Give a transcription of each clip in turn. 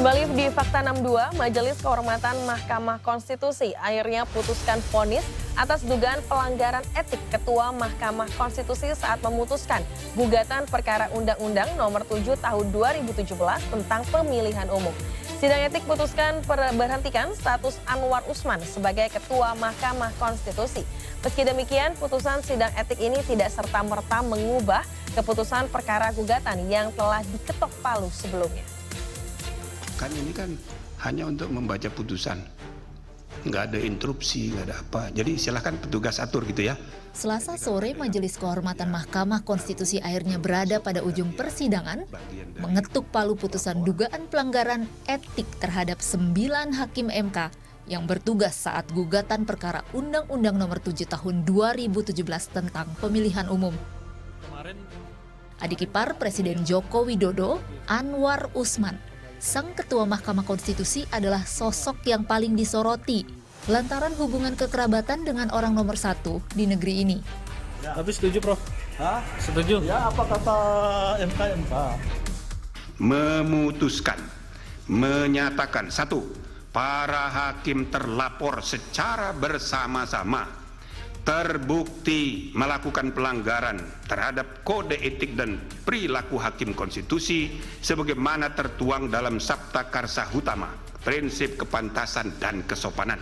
Kembali di Fakta 62, Majelis Kehormatan Mahkamah Konstitusi akhirnya putuskan vonis atas dugaan pelanggaran etik Ketua Mahkamah Konstitusi saat memutuskan gugatan perkara Undang-Undang Nomor 7 Tahun 2017 tentang pemilihan umum. Sidang etik putuskan berhentikan status Anwar Usman sebagai Ketua Mahkamah Konstitusi. Meski demikian, putusan sidang etik ini tidak serta-merta mengubah keputusan perkara gugatan yang telah diketok palu sebelumnya. Kan ini kan hanya untuk membaca putusan, nggak ada interupsi, nggak ada apa. Jadi silahkan petugas atur gitu ya. Selasa sore, Majelis Kehormatan Mahkamah Konstitusi akhirnya berada pada ujung persidangan, mengetuk palu putusan dugaan pelanggaran etik terhadap 9 hakim MK yang bertugas saat gugatan perkara Undang-Undang Nomor 7 Tahun 2017 tentang pemilihan umum. Adik ipar Presiden Joko Widodo, Anwar Usman, sang Ketua Mahkamah Konstitusi adalah sosok yang paling disoroti lantaran hubungan kekerabatan dengan orang nomor 1 di negeri ini. Ya. Tapi setuju, Prof? Hah? Setuju? Ya, apa kata MK? Memutuskan, menyatakan satu, para hakim terlapor secara bersama-sama terbukti melakukan pelanggaran terhadap kode etik dan perilaku hakim konstitusi sebagaimana tertuang dalam Sabta Karsa Utama, prinsip kepantasan dan kesopanan.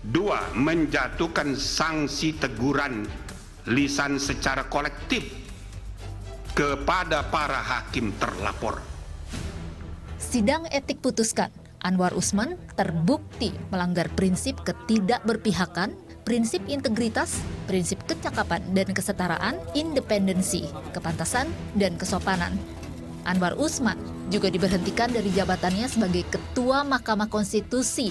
2. Menjatuhkan sanksi teguran lisan secara kolektif kepada para hakim terlapor. Sidang etik putuskan, Anwar Usman terbukti melanggar prinsip ketidakberpihakan, prinsip integritas, prinsip kecakapan dan kesetaraan, independensi, kepantasan, dan kesopanan. Anwar Usman juga diberhentikan dari jabatannya sebagai Ketua Mahkamah Konstitusi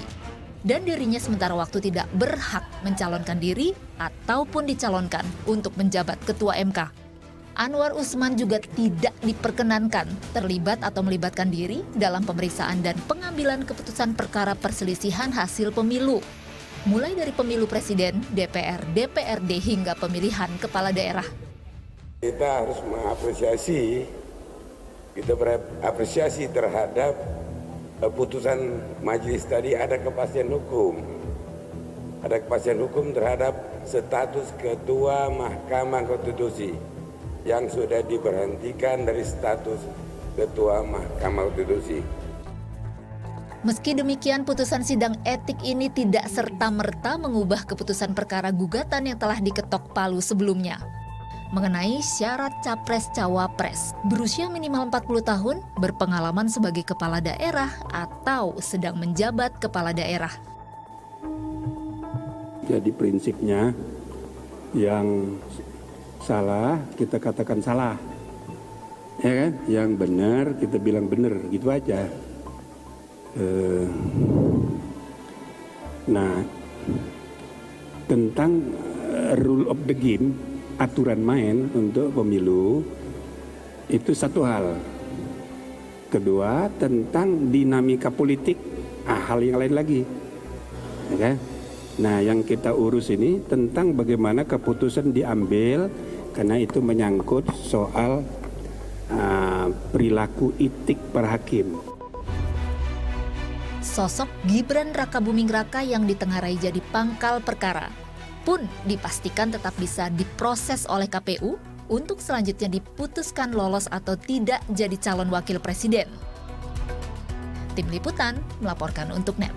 dan dirinya sementara waktu tidak berhak mencalonkan diri ataupun dicalonkan untuk menjabat Ketua MK. Anwar Usman juga tidak diperkenankan terlibat atau melibatkan diri dalam pemeriksaan dan pengambilan keputusan perkara perselisihan hasil pemilu, mulai dari pemilu presiden, DPR, DPRD hingga pemilihan kepala daerah. Kita harus mengapresiasi, kita berapresiasi terhadap putusan majelis tadi, ada kepastian hukum. Ada kepastian hukum terhadap status Ketua Mahkamah Konstitusi yang sudah diberhentikan dari status Ketua Mahkamah Konstitusi. Meski demikian, putusan sidang etik ini tidak serta-merta mengubah keputusan perkara gugatan yang telah diketok palu sebelumnya. Mengenai syarat capres-cawapres, berusia minimal 40 tahun, berpengalaman sebagai kepala daerah, atau sedang menjabat kepala daerah. Jadi prinsipnya yang salah kita katakan salah, ya kan? Yang benar kita bilang benar, gitu aja. Nah, tentang rule of the game, aturan main untuk pemilu, itu satu hal. Kedua, tentang dinamika politik, hal yang lain lagi. Okay? Nah, yang kita urus ini tentang bagaimana keputusan diambil, karena itu menyangkut soal perilaku etik para hakim. Sosok Gibran Rakabuming Raka yang ditengarai jadi pangkal perkara pun dipastikan tetap bisa diproses oleh KPU untuk selanjutnya diputuskan lolos atau tidak jadi calon wakil presiden. Tim Liputan melaporkan untuk NET.